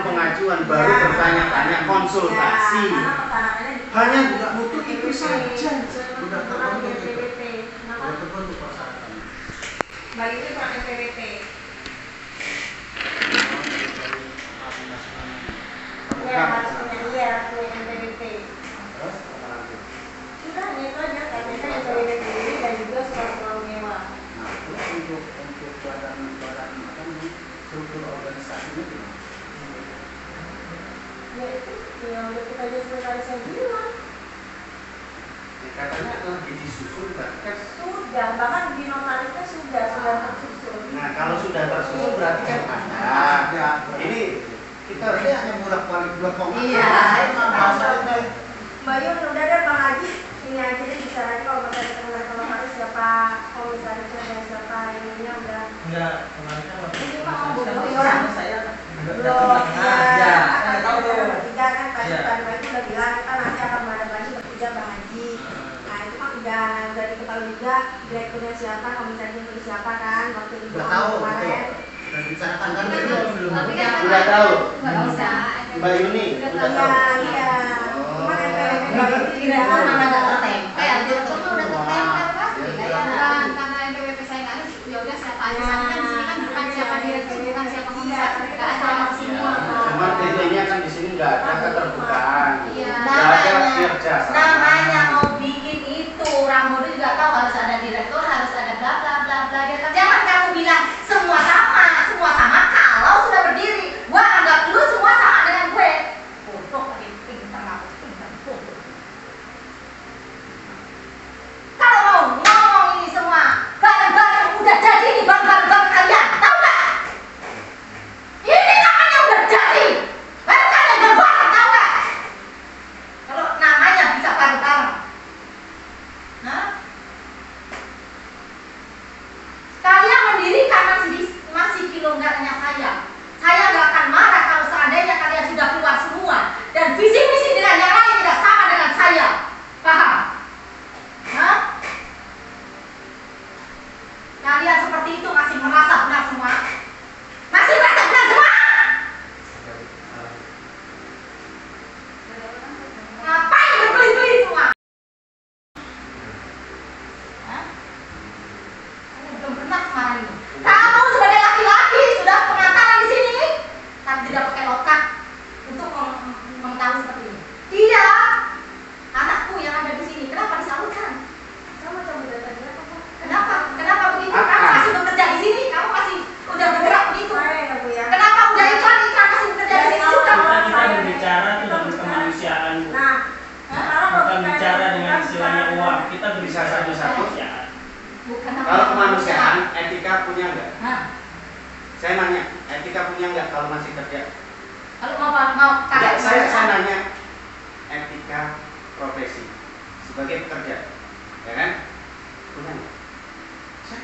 pengajuan, baru bertanya-tanya, konsultasi. Hanya juga butuh itu saja. Udah terbentuk PPP. Udah terbentuk persyaratan. Baik itu pakai PPP. Ya harus punya NPWP. Terus apa lagi? Sudah hanya itu aja karena NPWP ini dan juga surat uang mewah. Nah, terus untuk badan-badan apa nih struktur organisasinya gimana? Ya itu yang udah kita jadi sekretaris yang bilang. Katanya lagi disusun kan? Sudah, bahkan di notarisnya sudah tersusun. Nah, kalau sudah tersusun berarti kan ada. Ini kita hanya bolak-balik belakang. Iya, Mbak Yun udah deh Bang Haji. Ini aja deh bisa nanti kalau misalnya ketemu sama notaris siapa komisarisnya dan siapa ininya udah. Enggak, kemarin kan waktu Ini Pak mau saya butuh orang. saya Belum, ya. saya tahu tuh. Bertiga kan tadi Iya. Pak itu udah bilang kita nanti akan menghadap lagi bertiga Bang Haji. Nah itu kan udah diketahui juga direkturnya siapa, komisarisnya itu siapa kan waktu itu Udah tahu, kemarin. Udah dibicarakan kan Iya. belum? Tapi kan Udah tahu. nggak usah. Mbak Yuni udah tahu. Iya. Cuma NPWP Mbak Yuni Tidak tidak. mana nggak tertempel. Direktur mah udah tertempel pasti. Iya. Kayak bukan karena NPWP saya nggak ada. Ya udah siapa aja. Soalnya kan di sini kan bukan siapa direktur, bukan siapa komisaris. Nggak ada yang semua. Cuma intinya kan di sini nggak ada keterbukaan. Iya. Nggak ada kerjasama. Namanya mau bikin itu, Ramudi juga tahu harus ada direktur, harus ada bla bla bla bla. Jangan kamu bilang semua sama kalau sudah berdiri. Gua anggap lu semua sama dengan gue. Bodoh lagi pintar ngaku pintar bodoh. Kalau mau ngomong ini semua, barang-barang udah jadi nih barang-barang kalian, tahu nggak? Ini namanya udah jadi. Baru kalian berbareng, tahu nggak? Kalau namanya bisa bareng-bareng. Hah? Kalian mendirikan masih kilongarnya saya. Saya nggak akan marah kalau seandainya kalian sudah keluar semua dan visi misi dengan yang lain tidak sama dengan saya. Paham? Hah? Kalian seperti itu masih merasa benar semua? Masih merasa benar semua? Ngapain berbelit-belit semua? Hah? Kamu belum pernah kemarin ini. Kamu sebagai laki-laki sudah pengantaran di sini, tapi tidak pakai otak untuk mengetahui seperti ini. Tidak. Anakku yang ada di sini, kenapa disalurkan? Sama coba tadi apa Pak? Kenapa? Kenapa begitu? Kamu masih bekerja di sini, kamu masih udah bergerak begitu. Kemarin ya Bu ya. Kenapa udah iklan masih bekerja di sini juga? Kita berbicara itu dengan kemanusiaan, Bu. Nah, sekarang kalau Bukan kita bicara dengan kita istilahnya bicara uang. Kita Bisa berbicara satu-satu. kemanusiaan. Bukan Kalau kemanusiaan, etika punya nggak? Hah? Saya nanya, etika punya nggak kalau masih kerja? Kalau mau Enggak, kakek saya nanya etika profesi sebagai pekerja, ya kan? Punya nggak? Saya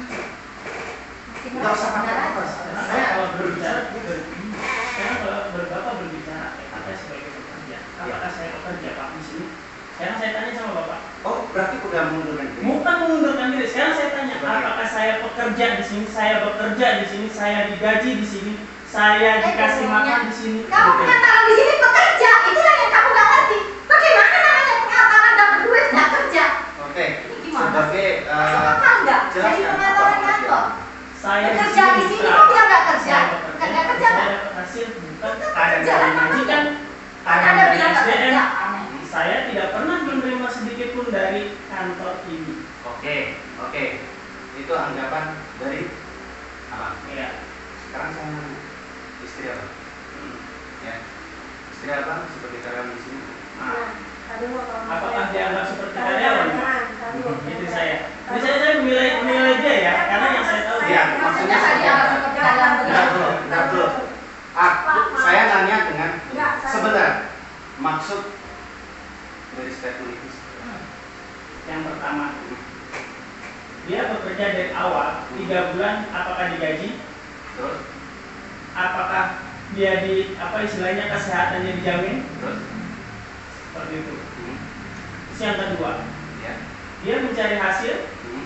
nggak usah apa-apa. Saya kalau berbicara, sekarang kalau Bapak berbicara, saya sebagai pekerja. Apakah saya pekerja Pak di sini? Sekarang saya tanya sama Bapak. Oh, berarti udah mengundurkan diri? Bukan mengundurkan diri. Sekarang saya tanya, apakah saya pekerja di sini? Saya bekerja di sini. Saya digaji di sini. Saya dikasih makan di sini. Kamu pengantaran di sini pekerja, itulah yang kamu nggak ngerti. Bagaimana namanya pengantaran dapat duit nggak kerja? Oke. Ini gimana? Sebagai Paham nggak? Jadi pengantaran kantor. Saya Bekerja di sini kok bilang nggak kerja? Saya Nggak kerja Saya nggak? dapat hasil bukan Nggak ada kerja, dari kan? gaji kan. Ada Ada dari bilang nggak SDM. kerja. Aneh. Saya tidak pernah menerima sedikit pun dari kantor ini. Oke, oke. Itu anggapan dari apa? Ya. Sekarang saya nanya, istri apa? Ya, istri apa seperti karyawan di sini? Nah, tadi mau kalau apakah dianggap seperti Tadi karyawan? tadi Itu saya. Ini saya menilai dia ya, karena yang saya tahu Iya, dia. maksudnya Saya dianggap seperti karyawan Benar begitu. dulu, benar dulu. Saya nanya dengan Enggak, saya- sebentar. Maksud dari statement itu. Yang pertama, dia bekerja dari awal 3 bulan, apakah digaji? Terus, Apakah dia di apa istilahnya kesehatannya dijamin? terus, Seperti itu. Terus yang kedua, ya, dia mencari hasil, hmm,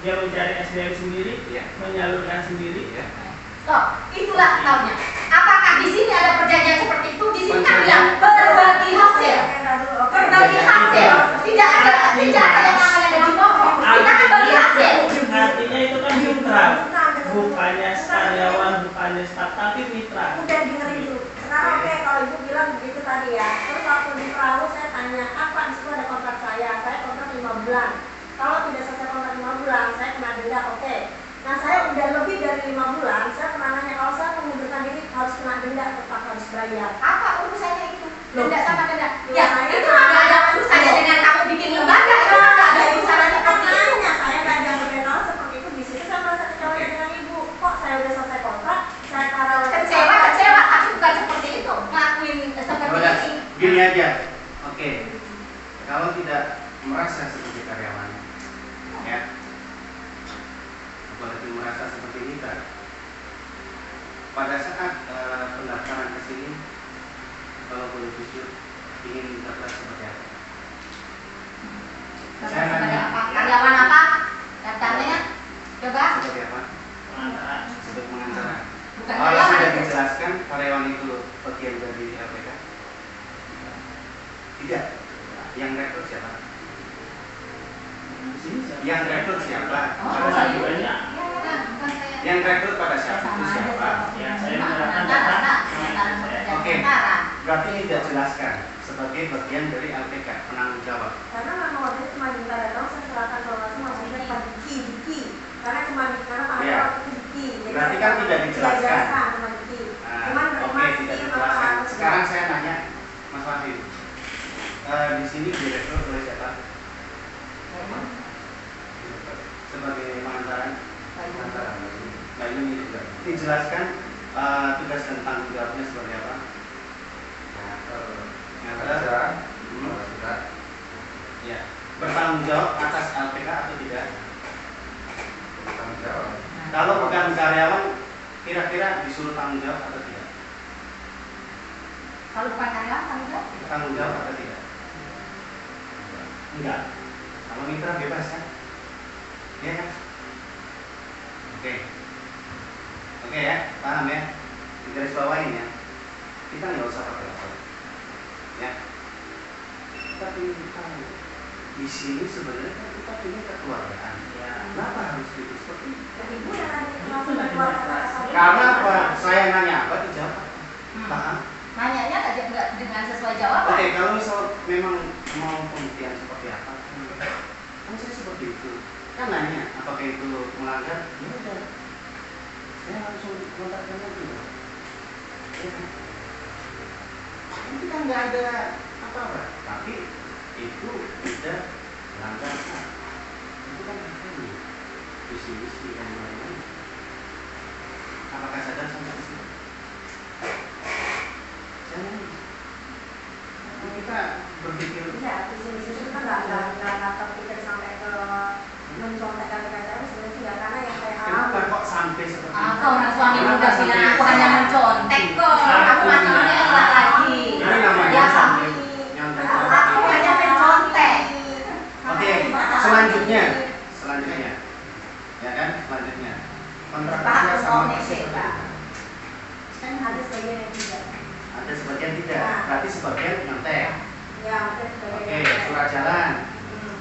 dia mencari SDM sendiri, ya, menyalurkan sendiri. ya. Stop, itulah tahunya. Apakah di sini ada perjanjian seperti bayar. Apa urusannya itu? Loh. Denda sama denda. Loh, Ya, saya itu kan- nggak ada urusannya dengan kamu bikin lembaga. Itu nggak ada urusannya seperti itu. Makanya saya nggak dianggap netral seperti itu. Di situ saya merasa kecewa dengan ibu. Kok saya udah selesai kontrak, saya taruh Kecewa, tapi bukan seperti itu. Ngelakuin seperti Udah, ini. gini aja. Oke. Kalau tidak merasa seperti karyawan, ya, apalagi merasa seperti kita, pada saat pendaftaran ke sini, kalau boleh jujur, ingin daftar seperti apa? Saya Seperti nanya, apa? Karyawan apa? Daftarnya? Coba. seperti apa? Pengantaran. Sebagai pengacara. Bukan Kalau karyawan. sudah dijelaskan karyawan itu bagian dari LPK? Tidak. Yang rekrut siapa? Di sini siapa? Yang rekrut siapa? Oh, Pada Salah saat juga itu. ya. Bukan saya. Yang rekrut pada saat itu Sama aja siapa? Ya, saya Cuma menyerahkan antara, data. antara pekerjaan Oke. antara. Berarti tidak jelaskan sebagai bagian dari LPK, penanggung jawab. karena memang waktu itu cuma minta datang, saya serahkan kalau langsung maksudnya Pak Diki. Karena Pak Iya. waktu itu Diki. Jadi Berarti saya kan tidak dijelaskan. sama Diki. Nah, Cuman oke, tidak dijelaskan. Pak Sekarang saya tanya, Mas Wahyu, di sini direkrut oleh siapa? Sebagai pengantaran. Pengantaran. Nah ini juga dijelaskan tugas dan tanggung jawabnya seperti apa? Pengantaran. Ya. Bertanggung jawab atas LPK atau tidak? Bertanggung jawab. Kalau bukan karyawan, kira-kira disuruh tanggung jawab atau tidak? Kalau bukan karyawan, tanggung jawab. Tanggung jawab atau tidak? Enggak. Kalau mitra bebas kan? Iya kan? Oke. Oke ya, paham ya? Di garis bawahin ya. Kita nggak usah pakai lapor. Ya. Kita ingin tahu di sini sebenarnya kan kita punya kekeluargaan. Ya. Kenapa harus gitu seperti itu? Ibu yang nanti langsung berkeluar kata-kata. Karena apa? Saya nanya apa dijawab. Paham? Nanyanya nggak dengan sesuai jawaban. Oke, kalau misal memang mau pembuktian seperti apa, kan saya seperti itu. Kan nanya, apakah itu melanggar? Ya udah, saya langsung kontak dengan itu. Ya kan? Kan kita nggak ada apa-apa, tapi itu tidak melanggar hak. Itu kan haknya, visi-visi dan lain-lain. Apakah sadar sampai di situ? Kita berpikir Ya, visi-misi itu kan nggak terpikir sampai ke mencontek kata-kata sebenarnya tidak, karena yang saya kenapa alami. kok sampai seperti Ah, itu? kau orang suami Kenapa muda sampai bilang aku hanya mencontek kok. Aku masalahnya elah lagi. Ini namanya Ya, sampai nyontek. aku hanya mencontek. Oke, selanjutnya, ya kan, selanjutnya kontrak kerja sama persib. Kan ada sebagian yang tidak. Ada sebagian tidak, berarti sebagian nyontek. Ya, ada sebagian Oke, surat jalan.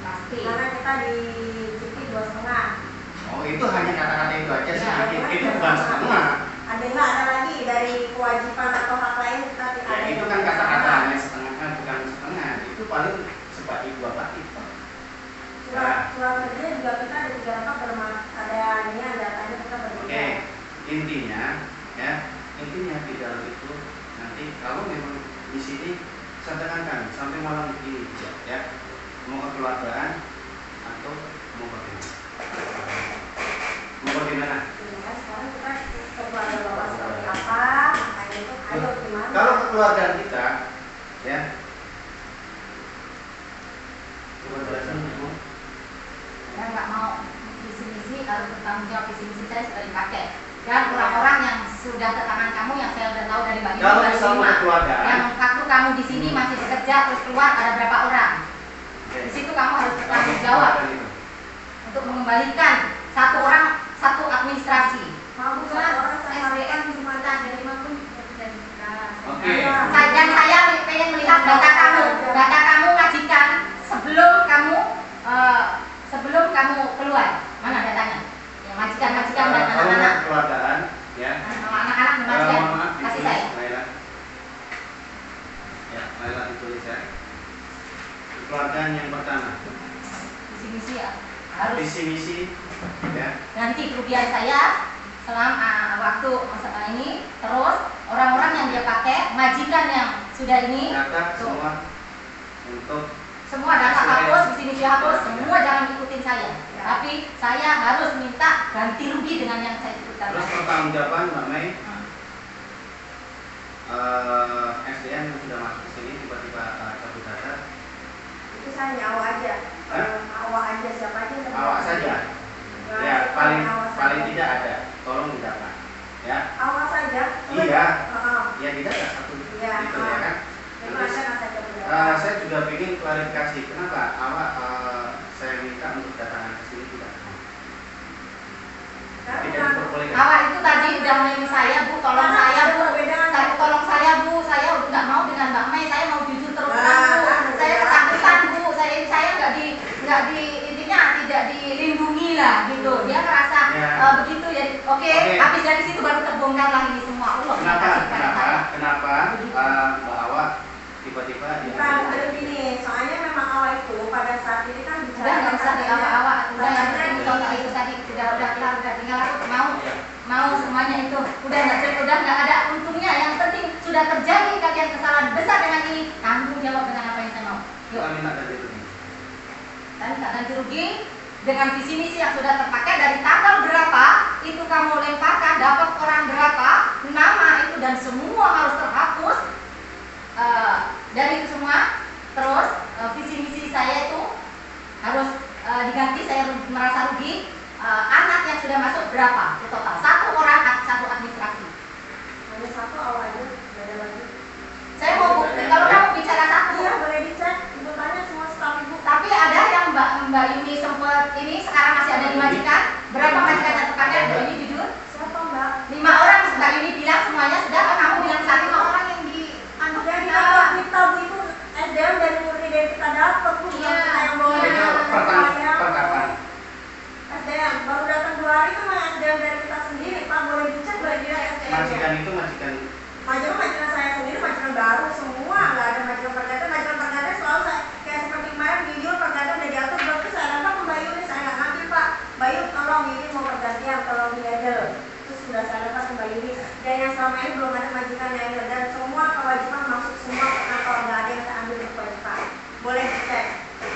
Pasti. Karena kita di cuti 2,5. Oh, itu hanya kata-kata itu aja Ya, sedikit, itu bukan setengah. Ada nggak ada lagi dari kewajiban atau hak lain kita tidak Ya, ada. itu kan kata-kata hanya setengah, bukan setengah. Itu paling sebagi dua bait. Surat kerja juga kita ada 3 rapat ada ini ada datanya kita berbeda. Oke, intinya ya, intinya di dalam itu nanti kalau memang di sini saya tekankan sampai malam ini ya, mau kekeluargaan atau mau bagaimana? Mau bagaimana? Ya, sekarang kita keluarga bapak seperti apa, makanya itu ayo gimana? Kalau kekeluargaan kita ya, coba jelasin Ibu. Saya nggak mau visi-misi, kalau bertanggung jawab visi-misi saya sudah dipakai. Dan orang-orang yang sudah ke tangan kamu yang saya udah tahu dari Mbak Nini Kalau baru misal 5. kekeluargaan, Yang waktu kamu di sini masih bekerja terus keluar ada berapa orang? Di situ kamu harus bertanggung jawab untuk mengembalikan satu orang satu administrasi. Mau Bukan orang saya SDM cuma dari 5 pun dari Oke. Dan saya pengen melihat data kamu ngajikan sebelum kamu keluar. Mana datanya? Yang majikan dan kalau anak-anak. kekeluargaan ya. Sama anak-anak dan majikan. Mohon maaf, Kasih ditulis, saya. Laila. Ya, Laila ditulis ya. Kekeluargaan yang pertama, Visi-misi ya harus visi misi ya. ganti kerugian saya selama waktu masa ini, terus orang-orang yang dia pakai, majikan yang sudah ini, Data tuh. semua untuk Semua data hapus, di sini dihapus, semua jangan ikutin saya. Ya. Tapi saya harus minta ganti rugi dengan yang saya sebutkan. terus pertanggungjawaban Mbak Mei. Hmm. SDM yang sudah masuk ke sini tiba-tiba cabut data. Itu saya nyawa aja. Hah? Awak aja, siapa aja yang Awak saja. Nah, Ya, paling awak paling saja. tidak ada. Tolong didata. Ya. Awak saja. Iya. Heeh. Ya didata satu. Iya, Gitu ya kan. Itu Terus, aja saja berjalan. saya juga ingin klarifikasi kenapa awak saya minta untuk datang ke sini tidak mau. Tidak diperbolehkan. Awak itu tadi udah menyuruh saya, Bu, tolong saya, Bu. Tolong saya, Bu. Saya nggak mau dengan Mbak Mei. Saya mau jujur terus terang, Bu. Saya ketakutan, Bu. Saya nggak di intinya tidak dilindungi lah, gitu. Dia ngerasa Ya. begitu ya. Oke. Oke. Habis dari situ baru terbongkar lah ini semua. Allah Kenapa Mbak Awak tiba-tiba Bukan, ada gini, soalnya memang awal itu pada saat ini kan bicara udah nggak usah di awak-awak, udah yang katanya penting contoh itu tadi udah tinggal aku mau semuanya itu udah nggak ada untungnya. Yang penting sudah terjadi kalian kesalahan besar dengan ini, tanggung jawab dengan apa yang saya mau. Yuk, kita minta ganti rugi. dan minta ganti rugi dengan visi misi yang sudah terpakai dari tanggal berapa itu kamu lemparkan, dapat orang berapa, nama itu dan semua harus terhapus. Dari itu semua, terus visi misi saya itu harus diganti. Saya merasa rugi. Anak yang sudah masuk berapa di total? Satu orang, satu administrasi. hanya satu awal aja, nggak ada lagi. Saya mau bukti kalau kamu bicara satu. Iya, boleh dicek, ibu tanya semua staf ibu. Tapi ada yang Mbak Yuni sempat ini sekarang masih ada di majikan. Berapa majikan yang terpakai? Mbak Yuni jujur? Siapa mbak? 5 orang. Mbak Yuni bilang semuanya sudah. Kamu bilang satu. 5 orang yang di Dari awal kita bu itu SDM dari murni dari kita dapat bu, Iya. kita yang bawa Iya. Perkapan. SDM baru datang 2 hari itu mah SDM dari kita sendiri pak, boleh dicek boleh dilihat SDM. Majikan itu majikan Majikan saya sendiri majikan baru semua, nggak ada majikan pergantian selalu saya kayak seperti kemarin video pergantian udah diatur, berarti saya dapat ke Mbak Yuni, saya nggak ngambil pak. Mbak Yuni tolong ini mau pergantian, tolong di handle. Terus sudah saya dapat ke Mbak Yuni, dan yang selama ini belum ada majikan yang handle, dan semua kewajiban masuk semua ke kantor, nggak ada yang saya ambil ke kewajiban. Boleh dicek.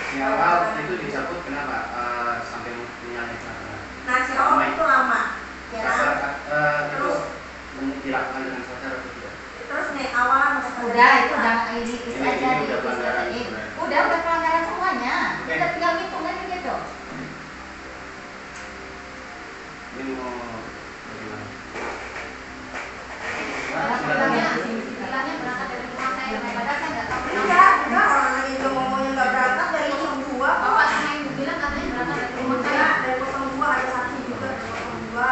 si awal itu dicabut kenapa sampai menyalahi peraturan. Nah si awal itu lama ya. Itu dilakukan dengan sadar atau tidak? Terus nih awal masuk udah itu udah ini Ini aja di udah pelanggaran sebenarnya. udah pelanggaran semuanya. Oke. Kita tinggal hitung aja gitu. Ini mau bagaimana? Bilangnya berangkat dari rumah saya, padahal saya nggak tahu. Enggak, orang lagi juga ngomongnya nggak berangkat dari 02 Bapak sama ibu bilang katanya berangkat dari rumah saya. Enggak, dari 02 ada satu juga dari 02.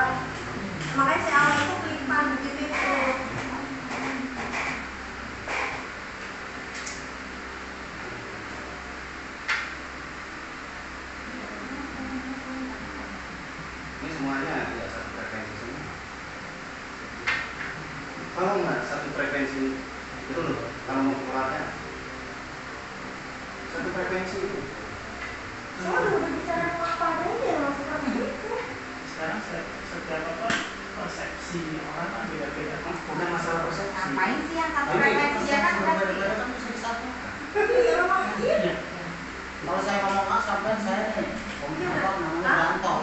Makanya si awal itu kelipan begitu itu. Ini semuanya tidak satu frekuensi semua. Kalau nggak satu frekuensi itu loh, kalau mau keluarnya satu frekuensi itu. Saya udah berbicara sama apa adanya emang seperti itu. Sekarang setiap apa persepsi orang kan beda-beda. Bukan masalah persepsi. Ngapain sih yang satu frekuensi ya kan berarti? Iya memang iya. Iya. Kalau saya ngomong A sampai saya nih, apa namanya Danto.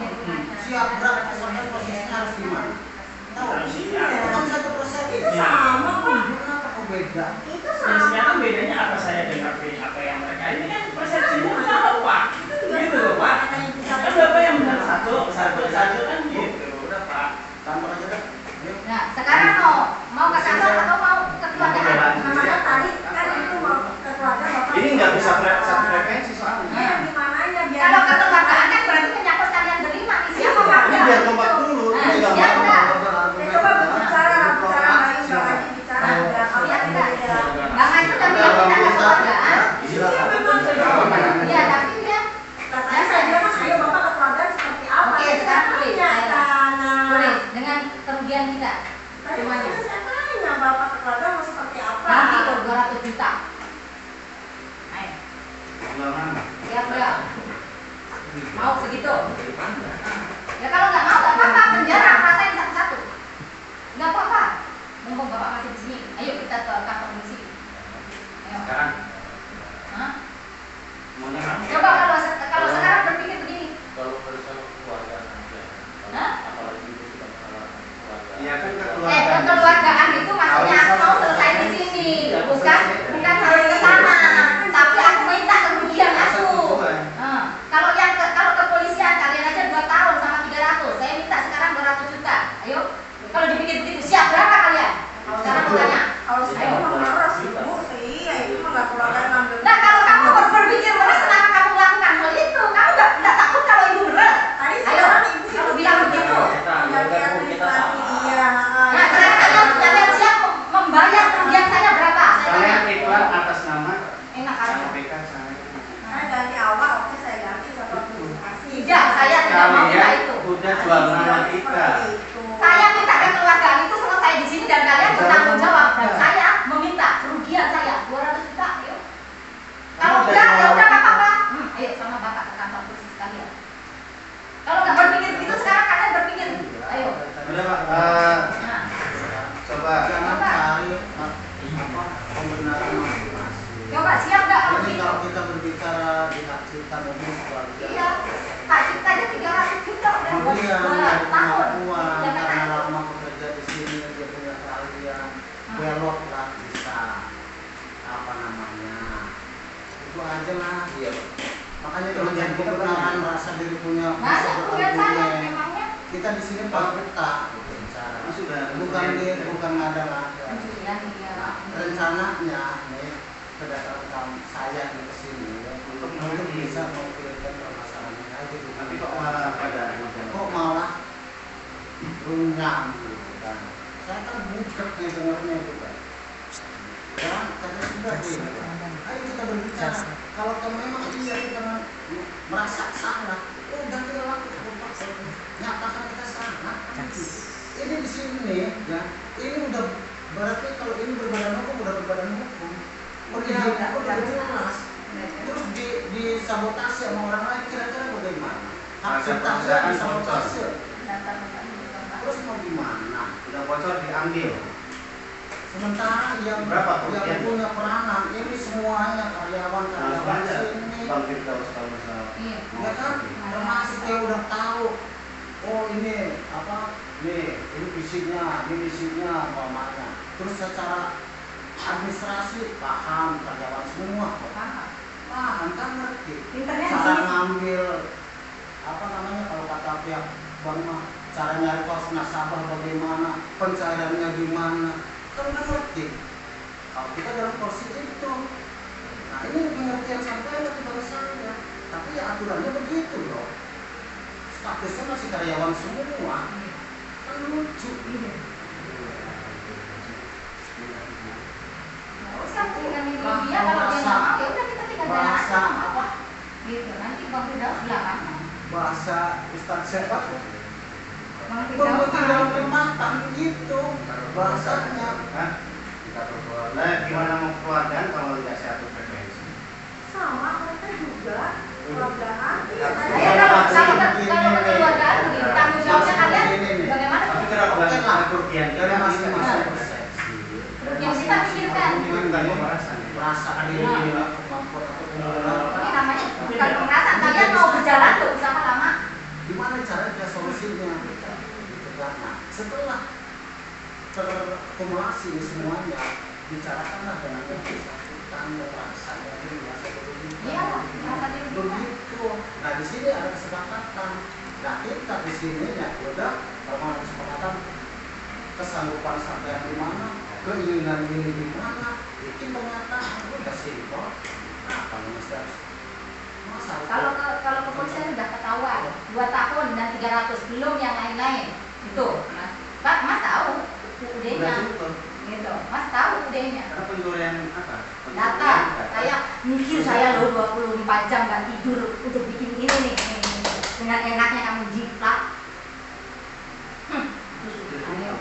Siap gerak sampai posisinya harus di mana? Tahu? Harus Iya. Bukan satu persen. Itu sama kok. Kenapa kok beda? Itu Dan sama. sekarang bedanya apa saya dengan apa yang mereka ini kan persepsinya sama pak. Gitu loh pak. Kan bapak yang benar satu kan gitu. Udah pak. Kantor aja dah. Ayo. Nah, sekarang mau ke kantor atau mau ke keluargaan? Namanya tadi kan itu mau ke keluarga bapak. Ini nggak bisa satu frekuensi soalnya. Iya gimananya biar. Kalau ke keluargaan kan berarti menyangkut kalian berlima nih. Siapa Iya. Ini biar kompak dulu. Nah, Ini nggak iya, mau. enggak. Coba bicara Bayu Bapak bicara udah kalau Iya, yang enggak. beda. Bang Ayu kan bilang kita ke keluargaan. Iya memang. Iya, tapi dia Katanya saya bilang kan ayo bapak ke keluarga seperti apa? Oke, sekarang boleh. Boleh. Dengan kerugian kita Tadi semuanya. kan saya tanya bapak ke keluarga mau seperti apa? Nanti tuh 200 juta. Ayo, Nggak mau. siap enggak? Mau segitu? Ya kalau nggak mau nggak apa-apa, penjara rasain satu-satu. Nggak apa-apa. Mumpung bapak masih bisa bukan harus ke sana, tapi aku minta kerugian aku. Kalau kepolisian kalian aja 2 tahun sama 300, saya minta sekarang 200 juta. Ayo, kalau dipikir begitu siap berapa kalian? Sekarang aku tanya. Kalau saya memang harus ibu sih, ya itu mah nggak keluarga ngambil. Nah kalau kamu berpikir beras, kenapa kamu melakukan hal itu? Kamu nggak takut kalau ibu beras? Tadi Ayo, ibu kalau bilang begitu. Iya. Nah, kalian siap membayar kerugian saya berapa? Saya iklan atas nama Enak aja. KPK saya. Saya ganti awal, oke saya ganti sama kasih. Tidak, saya tidak mau minta itu. Udah jual nama kita. Saya minta kekeluargaan itu selesai di sini dan kalian bertanggung jawab. Dan saya meminta kerugian saya 200 juta. Ayo. Kalau enggak, ya udah nggak apa-apa. Ayo sama bapak ke kantor polisi sekalian. Kalau nggak berpikir begitu sekarang kalian berpikir. Ayo. Udah Pak. Nah. Coba. Jangan cari pembenaran masing-masing. Coba siap nggak kalau Ini begitu? kalau kita berbicara di hak cipta mobil keluarga. Iya. Hak cipta aja 300 juta udah Kemudian 2 dari tahun. kemampuan Udah karena kan? lama bekerja di sini dia punya keahlian beloklah bisa apa namanya itu aja lah dia. Makanya kalau jadi kebenaran rasa diri punya Masa kerugian saya berargumen. memangnya? Kita di sini peka gitu bicara. Sudah. Bukan ada. Pencurian iya. Nah, rencananya nih berdasarkan saya di kesini untuk bisa memikirkan permasalahan ini aja gitu. Tapi kok malah pada Kok malah runyam gitu kan. Saya kan buka nih dengarnya itu kan. Ya, karena sudah gitu. Ayo kita berbicara. Kalau memang iya kita merasa salah, udah kita lakukan nyatakan kita salah. Ini di sini ya, ini udah berarti kalau ini berbadan hukum udah berbadan hukum. Udah jelas. Terus disabotase sama orang lain kira-kira bagaimana? Hak cipta saya disabotase. Terus mau gimana? udah bocor diambil. Sementara yang Berapa kerugian? punya peranan ini semuanya karyawan sini. Bang Firdaus tahu masalah. Iya. Ya kan, termasuk dia udah tahu. Oh ini apa? Ini visinya umpamanya. Terus secara administrasi paham karyawan semua. Paham kan ngerti. Internet Cara sih. ngambil apa namanya kalau kata pihak bank mah cara nyari pos nasabah bagaimana, pencairannya gimana, kan udah ngerti. Kalau kita dalam porsi itu, nah ini pengertian sampai kepada saya. Tapi ya aturannya begitu loh. Statusnya masih karyawan semua, kan lucu. Nggak usah tinggal dia kalau dia nggak mau ya udah kita tinggal jalan Bahasa aja. apa? Gitu nanti Bang Firdaus bilang Bahasa Ustaz siapa? Bang Firdaus Pembentuk dalam kematan gitu bahasanya. Hah? Kita berkeluarga. Nah, gimana mau keluargaan kalau tidak satu frekuensi? Sama mereka juga keluargaan. Ayo kalau kekeluargaan begini, tanggung jawabnya kalian bagaimana? Tapi kenapa Oke lah. kerugian? Karena Karena masing-masing persepsi. Yang kita pikirkan. bukan pemerasan. Perasaan diri kemampuan atau kemampuan. Ini namanya bukan pemerasan. Kalian mau berjalan tuh usaha lama. Gimana caranya solusinya? Nah, setelah terkumulasi ini semuanya, bicarakanlah dengan yang bersangkutan, perasaan yang dirasa Iya, merasa diri kita. begitu. Nah, di sini ada kesepakatan. Nah, kita di sini ya udah kalau ada kesepakatan kesanggupan sampai di mana, keinginan ini di mana, bikin pernyataan udah simpel. Nah, kalau masalah Kalau kepolisian sudah ketahuan 2 tahun dan 300 belum yang lain-lain itu Mas tahu UUD-nya gitu Mas tahu UUD-nya Karena pencurian apa? data saya mikir saya loh 24 jam nggak tidur untuk bikin ini nih dengan enaknya kamu jiplak. Ayo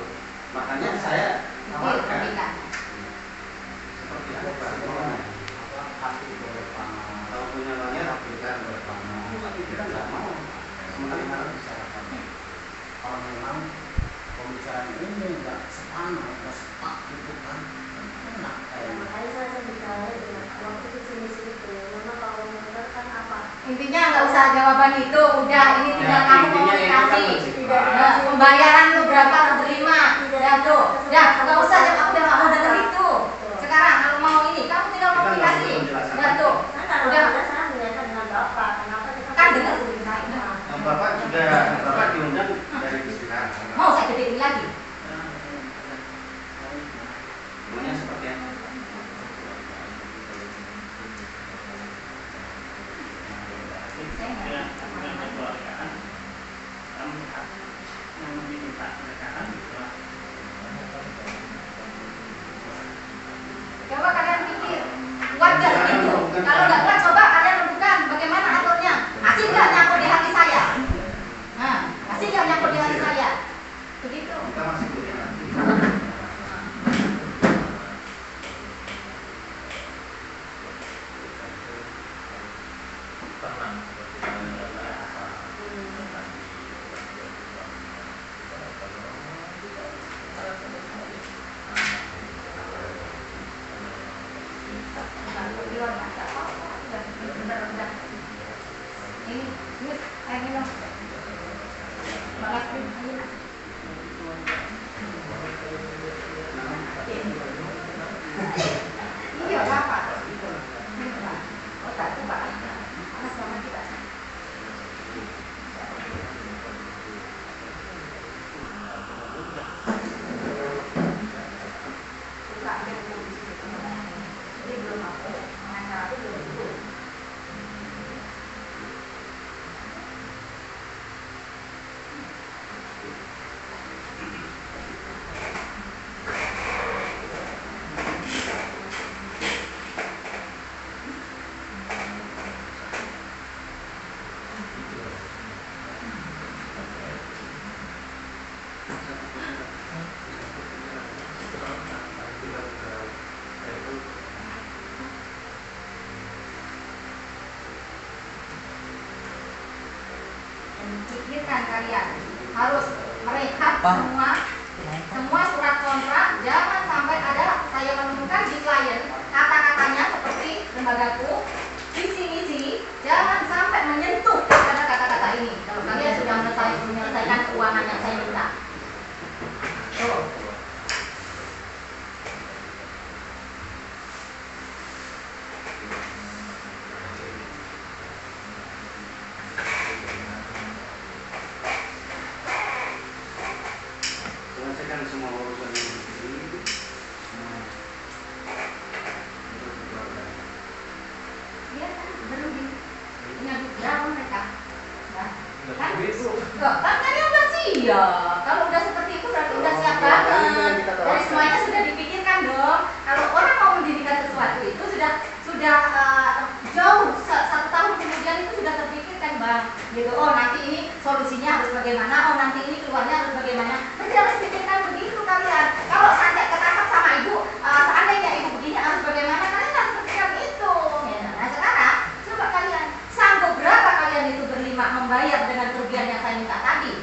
Makanya saya pikir tawarkan seperti apa? hati berpanah. Kalau punya banyak, berikan berpanah. Tapi kita nggak mau. Sementara harus bicarakan. Kalau memang pembicaraan ini nggak sepanah, nggak sepak gitu kan, enak kayaknya. Makanya saya bicara dengan waktu kesini-sini tuh, memang kalau benar kan apa? intinya nggak usah jawaban itu udah ini tinggal Ya, kamu intinya itu kan komunikasi mencegah. nah, pembayaran tuh berapa lu terima ya tuh nggak usah jawab udah nggak mau denger itu sekarang kalau mau saya nggak dengan kemana-mana. kekeluargaan kamu lihat yang meminta kenekaan gitu lah. Coba kalian pikir, warga begitu. Kalau nggak kuat, coba kalian renungkan bagaimana aturnya. Masih nggak nyangkut di hati saya? Nah, masih nggak nyangkut di hati saya? Begitu. Kita masih punya hati. Ini, air minum. Makasih. Iya, Bapak. Oh, tak itu, Pak. Panas sama kita. Buka aja dulu di situ. Jadi belum aku. Pengacara itu belum dulu. Pikirkan kalian harus merehat semua surat kontrak. Jangan sampai ada saya menemukan di klien kata-katanya seperti lembagaku visi-misi. Jangan sampai menyentuh pada kata-kata ini. Kalau kalian sudah menyelesaikan keuangan yang saya minta. Tuh. Selesaikan semua urusan ini. Dia kan belum punya berapa mereka? Nah, kan? Loh, kan kalian udah siap. Kalau udah seperti itu berarti udah siap banget. Dari semuanya sudah dipikirkan dong. Kalau orang mau mendirikan sesuatu itu sudah jauh 1 tahun kemudian itu sudah terpikirkan, Bang. Gitu. Oh, nanti ini solusinya harus bagaimana? Oh, nanti ini keluarnya harus bagaimana? Berarti harus pikirkan begitu kalian. Kalau sampai ketangkap sama ibu, seandainya ibu begini harus bagaimana? Kalian harus pikirkan itu. Ya, nah, sekarang coba kalian sanggup berapa kalian itu berlima membayar dengan kerugian yang saya minta tadi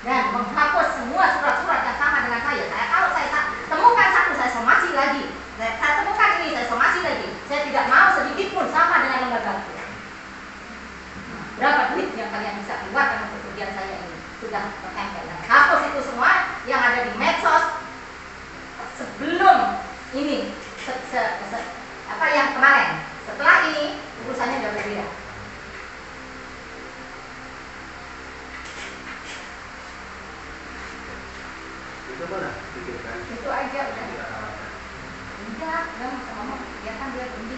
dan menghapus semua surat-surat yang sama dengan saya. Kalau saya temukan satu, saya somasi lagi. Saya temukan ini, saya somasi lagi. Saya tidak mau sedikit pun sama dengan lembaga. Berapa duit yang kalian bisa keluarkan untuk kerugian saya ini? Sudah tertempel. Hapus itu semua yang ada di medsos sebelum ini apa yang kemarin. Setelah ini urusannya udah berbeda. Itu mana? Pikirkan. Itu aja udah. Enggak ngomong. Dia kan dia tinggi.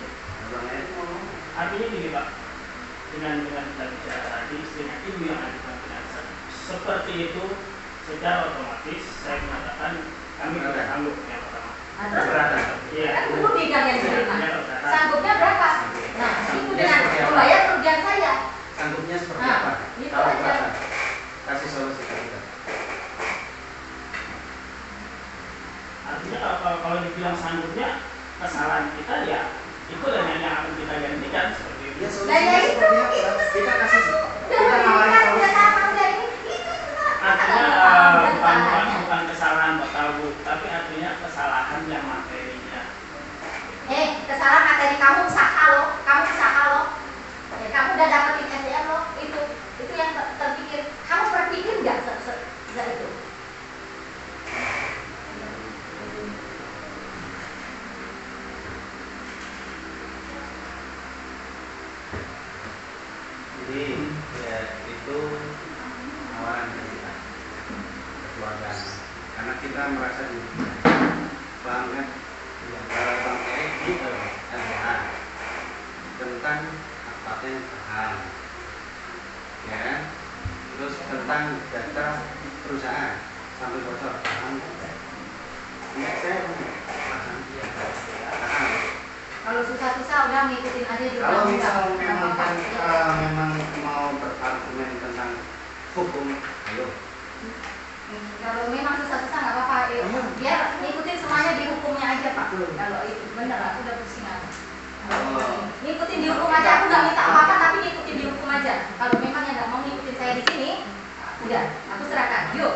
Abang Ed ngomong. Artinya gini Pak, dengan kita bicara tadi dengan ilmu yang ada di finansial seperti itu, secara otomatis saya mengatakan kami tidak sanggup yang pertama. Terus Iya. kan dulu bidang yang diterima. Iya. Sanggupnya berapa? Nah, itu dengan membayar kerugian saya. Sanggupnya seperti Nah, apa? itu Tahu aja. berapa? Kasih solusi ke kita. Artinya kalau dibilang sanggupnya kesalahan kita ya itu yang akan kita gantikan seperti itu. Ya, Nah, solusinya ya itu seperti apa? kesalahan. Kita kasih, Udah kita nawarin udah solusi. lama udah ini. Itu Artinya kesalahan. bukan kesalahan Bapak Bu, tapi artinya kesalahan yang materinya. Kesalahan materi kamu usaha loh, ya, kamu udah dapetin SDM loh, itu yang terpikir. Kamu berpikir nggak itu? Jadi ya itu tawaran dari kita keluarga, karena kita merasa dirugikan banget. Bang Edi LBH tentang paten saham ya kan? Terus tentang data perusahaan sampai bocor, saya Kalau susah-susah udah ngikutin aja di kalau undang-undang. misal Nggak memang apa-apa. memang mau berargumen tentang hukum, ayo. Kalau memang susah-susah nggak apa-apa, biar ngikutin semuanya di hukumnya aja Pak. Kalau itu bener aku udah pusing aku. Ngikutin di hukum aja, aku nggak minta apa-apa tapi ngikutin di hukum aja. Kalau memang yang nggak mau ngikutin saya di sini, udah aku serahkan. Yuk,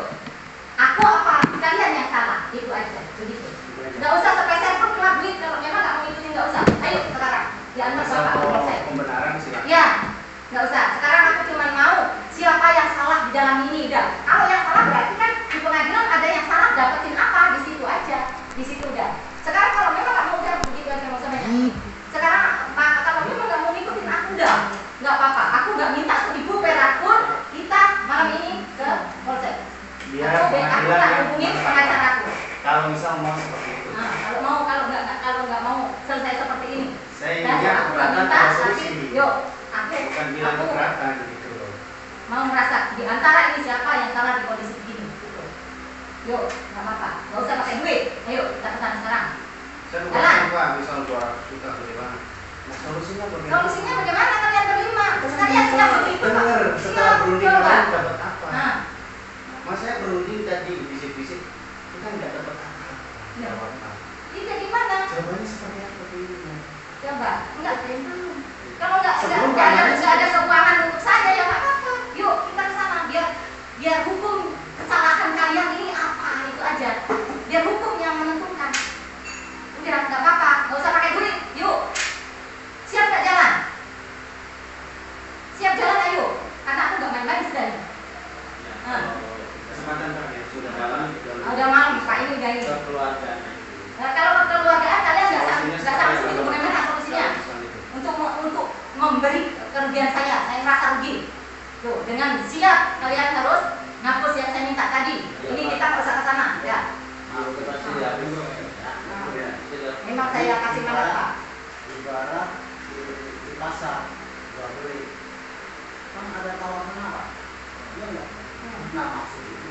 aku apa kalian yang salah, itu aja, begitu. Nggak usah sepeser pun keluar duit kalau memang nggak mau ngikutin, nggak usah. Ayo sekarang diantar bapak ke polsek. Pembenaran silakan. Ya, nggak usah. Sekarang aku cuma mau siapa yang salah di dalam ini udah. Kalau yang salah berarti kan di pengadilan ada yang salah, dapetin apa di situ aja, di situ udah. Sekarang kalau memang nggak mau udah begitu aja, nggak usah banyak. Sekarang kalau memang nggak mau ngikutin aku udah, nggak apa-apa. Aku nggak minta 1.000 perak pun kita malam ini ke polsek. Biar Aku tak pengadilan hubungin pengacara aku. kalau misal mau seperti itu. Nah, kalau nggak mau selesai seperti ini. Saya Dan ingin aku nggak minta, ada tapi solusi. yuk, aku Bukan bilang keberatan gitu loh. mau merasa di antara ini siapa yang salah di kondisi begini. Gitu. Yuk, nggak apa-apa, nggak usah pakai duit. Ayo kita ke sana sekarang. Saya Jalan. lupa misal 200 juta bagaimana. Nah, solusinya bagaimana? Solusinya bagaimana kalian berlima? Sekalian siap begitu Pak. Bener, setelah Siap, berunding coba. kalian dapat apa? Nah, Mas saya berunding tadi bisik-bisik, kita nggak dapat apa. Ya. Jawab apa? ini gimana? Jawabannya seperti apa ini? Coba, enggak kalau Sebelum nggak kalian- ada keuangan untuk saya ya nggak apa-apa. Yuk kita ke sana biar hukum kesalahan kalian ini apa itu aja. Biar hukum yang menentukan. Udah nggak apa-apa, nggak usah pakai duit. Yuk, siap nggak jalan? Siap jalan ayo. Karena aku nggak main-main sudah. Kesempatan terakhir sudah malam. Udah malam Pak ini udah ini. kekeluargaan. Nah, kalau kekeluargaan kalian nggak sama seperti bagaimana solusinya? Untuk memberi kerugian saya merasa rugi. Tuh, dengan siap kalian harus ngapus yang saya minta tadi. Ini kita nggak usah ke sana, ya. Memang saya kasih mandat Pak. Ibarat di pasar jual beli kan ada tawar menawar, iya nggak? Nah maksud itu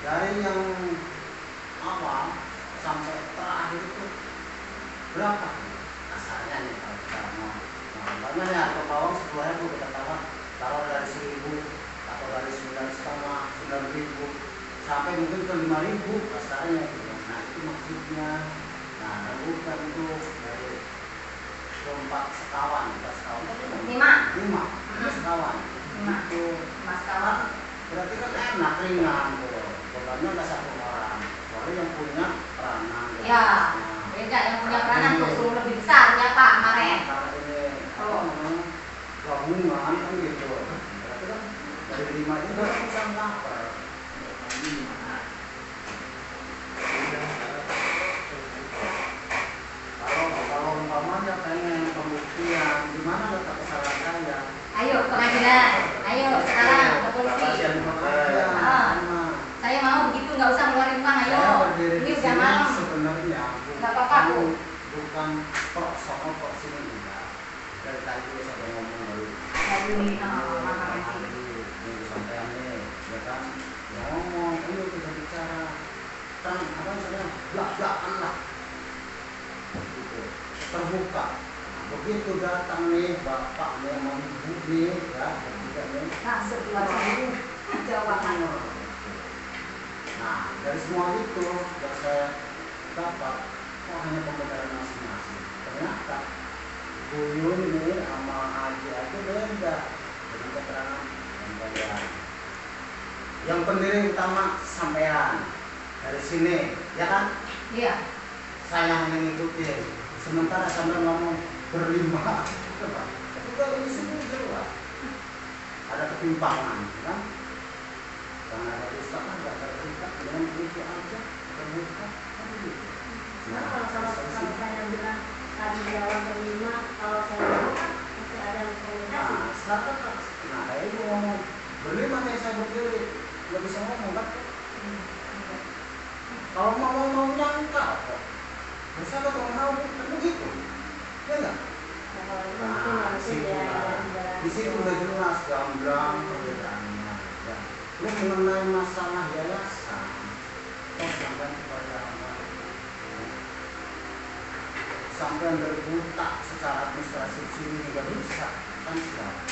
dari yang awal sampai terakhir itu berapa? Kasarnya nih kalau kita mau banyak ya harga bawang 10.000 kita taruh dari 1.000 atau dari 9.500 sampai mungkin ke 5.000 kasarnya gitu. Nah itu maksudnya. Nah bukan itu dari 4 sekawan, 4 sekawan kan 5 sekawan. 5 Itu Mas kawan. berarti kan enak ringan tuh. Bebannya nggak satu orang. Soalnya yang punya peranan. Ya, beda yang punya peranan tuh suruh lebih besar ya Pak kemarin. Karena ini apa namanya gabungan kan gitu. Berarti kan dari 5 itu kan bisa cover. Kalau umpamanya pengen pembuktian gimana letak kesalahan saya? Ayo pengadilan, ayo sekarang ke polisi. Saya mau begitu nggak usah ngeluarin uang ayo. Ini udah malam. Sebenarnya Nggak apa-apa Bu. bukan kok soal kok sini enggak. Dari tadi saya sudah ngomong dulu. Dari mahkamah Minggu sampai nih, ya kan? Ya ngomong, ayo kita bicara. Kan apa misalnya belak-belakan lah. Gitu. Terbuka. Begitu datang nih bapaknya mau ibu nih, ya, juga nih. masuk keluar jawaban. Nah, dari semua itu yang saya dapat, kok hanya pembenaran masing-masing. Ternyata Buyun ini sama Aji aja beda dengan keterangan sampean. Yang pendiri utama sampean dari sini, ya kan? Iya. Saya hanya ngikutin. Sementara sampean ngomong berlima, coba. Juga ini semua jelas. Ada ketimpangan, kan? Karena ada ustaz kan nggak terikat dengan itu aja, terbuka, kan gitu. Nah, kalau saya bilang tadi di awal berlima, kalau saya bilang kan masih ada komunikasi. Nah, sekarang nah kayak ibu ngomong berlima kayak saya berdiri, nggak bisa ngomong kan? Kalau mau nyangka kok, bersama kalau mau kan begitu, ya nggak? Nah, kalau itu mungkin harus dia Di situ udah jelas gamblang perbedaannya. Ya. Lu mengenai masalah yayasan, sampaikan kepada anak, sampai berbuta secara administrasi sini juga bisa, kan siapa?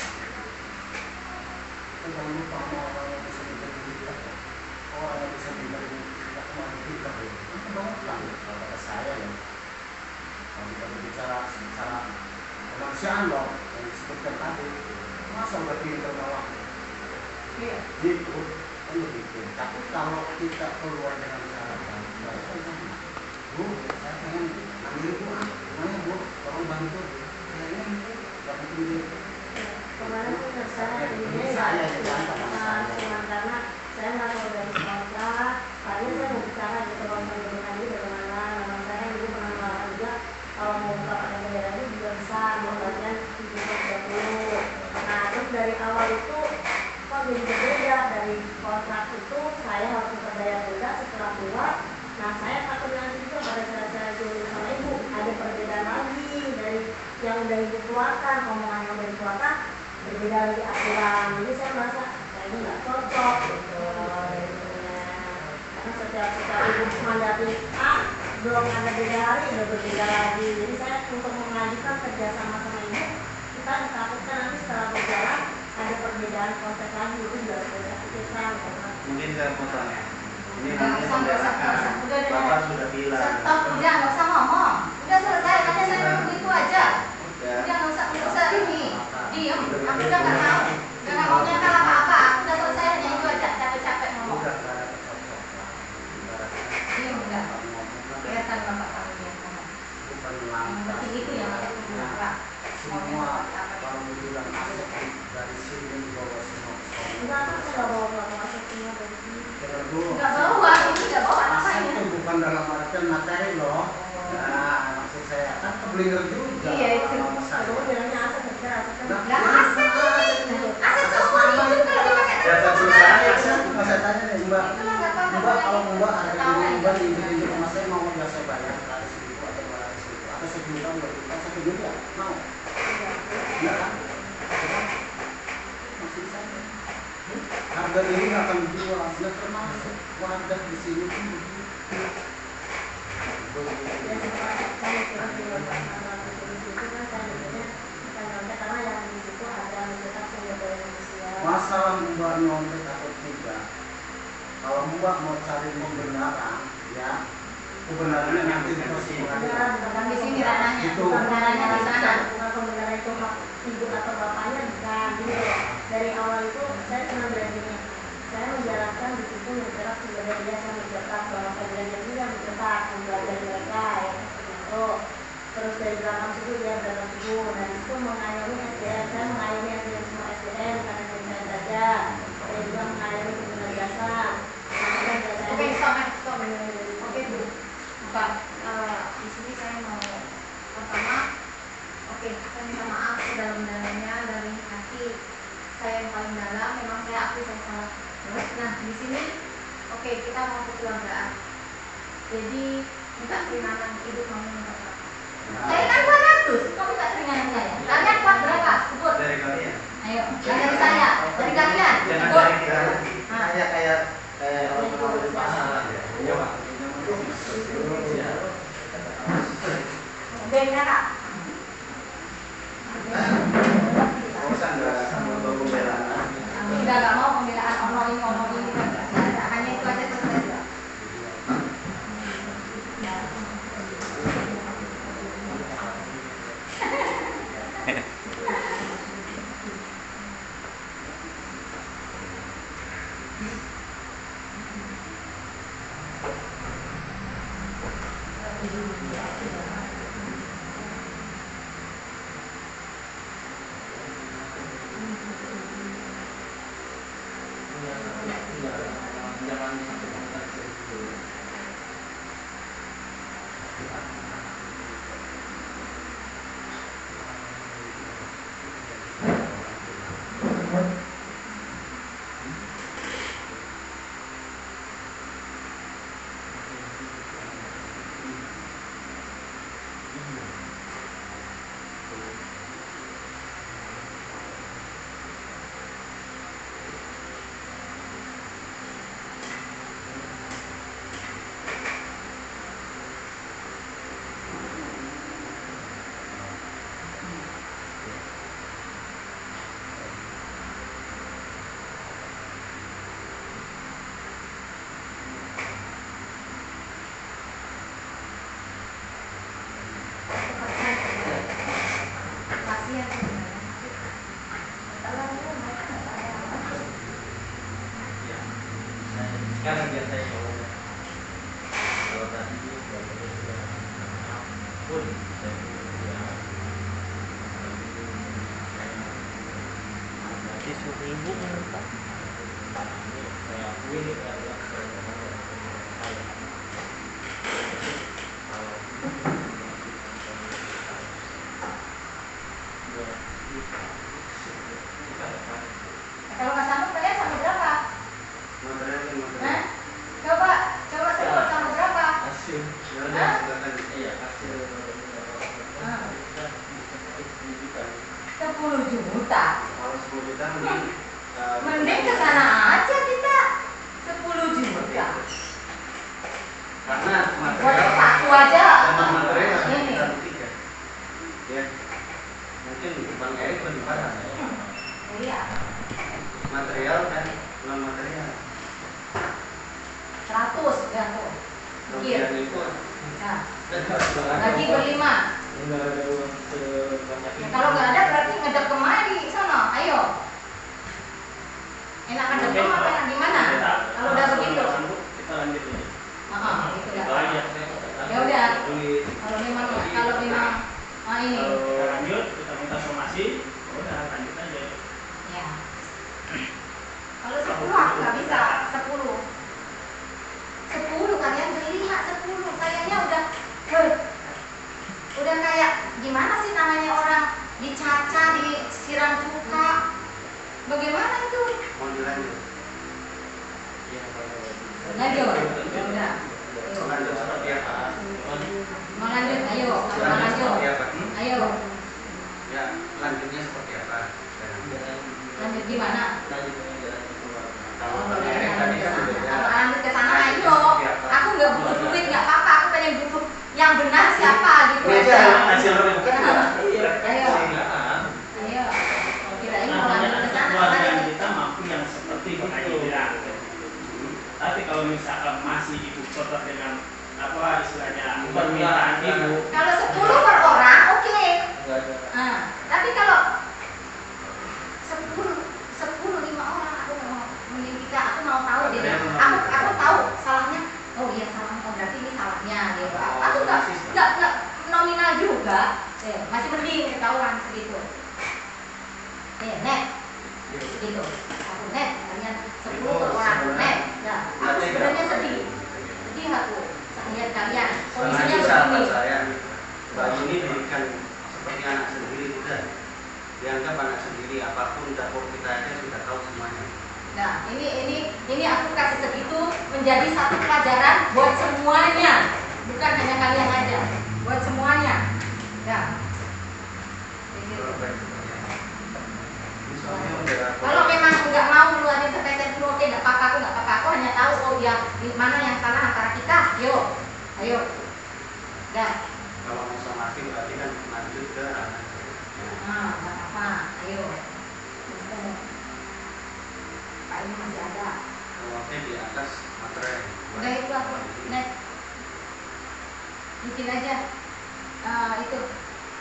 Kita lupa orang yang bisa diberikan, orang yang bisa diberikan kita kemarin kita, itu banget lah kalau kata saya ya. Kalau kita berbicara secara kemanusiaan loh, yang disebutkan tadi, masa udah pinter malah gitu, kan begitu. Tapi kalau kita keluar dengan cara baik, Bu, saya pengen ambil Bu, namanya Bu, tolong bantu. Kayaknya Bu, jangan tinggi. Kemarin tuh saya ini cuma karena saya masuk dari sekolah, tadi saya mau bicara di teman-teman dengan ini bagaimana, nama saya dulu pernah melakukan juga kalau mau buka pada bendera itu juga bisa, mau latihan 730. Nah terus dari awal itu kok jadi berbeda, dari kontrak itu saya harus membayar denda setelah keluar. Nah saya takut nanti juga pada saat saya jual sama ibu ada perbedaan lagi dari yang udah ibu keluarkan, omongan yang udah dikeluarkan berbeda lagi aturan. Jadi saya merasa kayaknya nggak cocok gitu. Karena setiap ibu mandati belum ada beda hari udah berbeda lagi. Jadi saya untuk mengajukan kerjasama sama ibu, kita takutkan nanti setelah berjalan ada perbedaan konsep lagi, itu juga sudah pikirkan. Mungkin saya potong ya. Ini Nggak nanti usah, pembelajaran. udah Bapak sudah bilang. Stop, udah nggak usah ngomong. Udah selesai, hanya saya begitu aja. Ya. Udah nggak usah ini. Diem, aku udah nggak mau. Udah nggak mau nyakal apa-apa. Aku udah selesai, hanya itu aja. Capek-capek ngomong. Udah nggak ada kecocokan. Diem udah. Kelihatan bapak kamu yang ngomong. Bukan Yang langkah. penting itu yang aku kenapa. Semua kalau dibilang aset dari sini dibawa semua ke sana. Enggak, kan saya nggak bawa masuk semua dari sini. Kedua, Nggak bawa, ini nggak bawa aset namanya. itu bukan dalam artian materi loh. Nah, maksud saya kan keblinger juga. Iya, itu. Sama saya. Kamu bilangnya aset, saya aset kan. Nah, Nggak aset ini. Aset semua itu kalau dipakai Ya, terus. perusahaan aset, saya tanya nih Mbak. Itulah nggak apa-apa. Mbak kalau Mbak ada Ketawa ini Mbak aja. ini sama saya mau nggak saya bayar 100.000 atau 200.000 atau 1 juta 2 juta 1 juta mau? Enggak kan? Masih bisa. Harga ini nggak akan dijual, nggak termasuk wadah di sini pun begitu. Ya setelah saya kira-kira tanggal 7 itu kan saya mikirnya bukan nyontek karena yang di situ ada mencetak sumber daya manusia. Masalah Mbak nyontek atau tidak, kalau Mbak mau cari pembenaran, ya kebenarannya nanti di proses pengadilan. Bukan di sini ranahnya. Itu. Kebenarannya di sana. Bukan pembenaran itu ibu atau bapaknya bukan. Jadi dari awal itu saya cuma bilang gini, saya menjalankan di situ mencetak sumber daya, saya mencetak bahwa saya belajar juga mencetak belajar mereka ya seperti itu. Terus dari belakang situ dia belakang situ, dan itu mengayomi SDM, saya mengayomi SDM semua SDM karena saya saja. Saya juga mengayomi pengguna jasa. Oke, stop. Oke, Bu. Bukan. Di sini saya mau pertama, oke, saya minta maaf sedalam-dalamnya dari hati saya yang paling dalam. Memang saya akui saya salah. Nah, di sini, oke, kita mau kekeluargaan. Jadi minta keringanan hidup kamu minta berapa? Saya kan 200, kamu minta keringanan saya. Kalian kuat berapa? Sebut. Dari kalian. Ayo, dari saya, dari kalian. Jangan Sebut. dari kita lagi. Kayak orang tua di pasaran ya. Iya, Pak. Bengnya Kak. Bosan enggak untuk pembelaan? Udah gak mau pembelaan ono ini hanya itu aja selesai. Kalau nggak sanggup kalian sampai berapa? Material yang Hah? material. Coba sebut sampai berapa? Ya udah, silakan. Ah. 10 juta. Kalau 10 juta mending Mending ke sana aja kita. 10 juta. karena Buat material sepatu aja. sama material Ini. kita tiga. Ya. Mungkin Bang Erik lebih parah. Iya. Material dan non material. 100 ya tuh. Mikir. Kemudian itu Nah, lagi berlima. Ya, kalau nggak ada berarti ngedep kemari sana. Ayo. Enakan dep apa enak gimana? Kalau udah begitu. Kita lanjut ini. Gitu Itu dah. aja. Ya udah. Kalau memang ini. Kalau lanjut kita minta somasi, udah lanjut aja. Ya. Kalau 10 aku nggak bisa. 10 kalian beli nggak 10? Kayaknya udah kayak gimana sih namanya orang dicaca, disiram cuka. Bagaimana itu? mau dilanjut. Lanjut. Ya udah. Lanjut seperti apa? Mau lanjut, ayo. Mau Lanjut lanjut. seperti apa? Ayo. Ya, lanjutnya seperti apa? Lanjut gimana? Kalau Bang Erik tadi kan sudah Kalau lanjut ke sana ayo. Aku nggak butuh duit, nggak apa-apa. Aku pengen butuh yang benar siapa gitu Ini aja aja. hasil bukan Ayo. silakan. Ayo. Kirain mau Namanya lanjut ke sana keluarga kemarin. kita mampu yang seperti Pak Haji bilang. Tapi kalau misalkan masih ibu kotor dengan apa istilahnya permintaan ibu, Kalau 10 per orang, oke. Nah, tapi kalau 10 5 orang aku nggak mau. Mending kita, aku mau tahu deh. Aku tahu salahnya. Oh iya salahnya. Oh berarti ini salahnya gitu. Aku nggak nominal juga. Masih mending ketahuan segitu. Net. Gitu. Aku net. Kalian 10 per orang net. Nah, aku sebenarnya sedih aku lihat kalian kondisinya Karena sahabat begini. saya, Mbak ini diberikan seperti anak sendiri juga. Dianggap anak sendiri, apapun dapur kita aja sudah tahu semuanya. Nah, ini aku kasih segitu menjadi satu pelajaran buat semuanya, bukan hanya kalian aja, buat semuanya. Ya. Ini. Misalnya udah Kalau memang nggak mau ngeluarin sepeser dulu, oke nggak apa-apa, aku nggak apa-apa, aku hanya tahu oh ya di mana yang salah antara kita. Ayo. Dah. kalau mau somasi berarti kan lanjut ke anak. Nggak apa-apa, ayo. Pak ini masih ada. Kalau di atas materai. Udah itu aku net. Bikin aja itu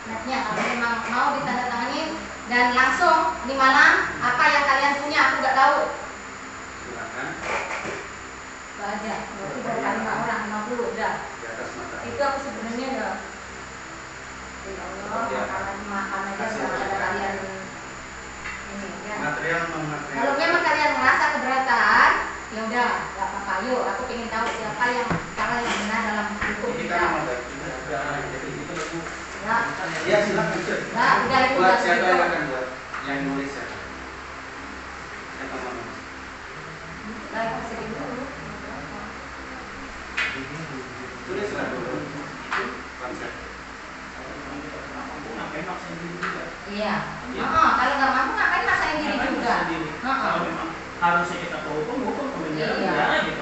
netnya kalau memang mau ditandatangani dan langsung di malam apa yang kalian punya aku nggak tahu. Silakan Itu aja. Berarti baru kali 5 orang 50 udah. di atas materai. Itu aku sebenarnya udah. Ya Allah, makan aja udah ada kalian ini ya. Material non material. Kalau memang kalian merasa keberatan, ya udah, nggak apa-apa. Yuk, aku pengen tahu siapa yang salah yang benar dalam hukum Ini kita. kan nama baik juga. Jadi itu aku. Nah, Ya silakan. nah, udah itu Buat udah siapa segitu. yang akan buat? Yang nulis ya. Siapa mau nulis? Udah itu segitu. Tulislah dulu. Konsep. ngapain maksain diri juga? Iya. Kalau nggak mampu ngapain maksain diri juga. Kalau memang harusnya kita ke hukum ke penjara Iya. gitu.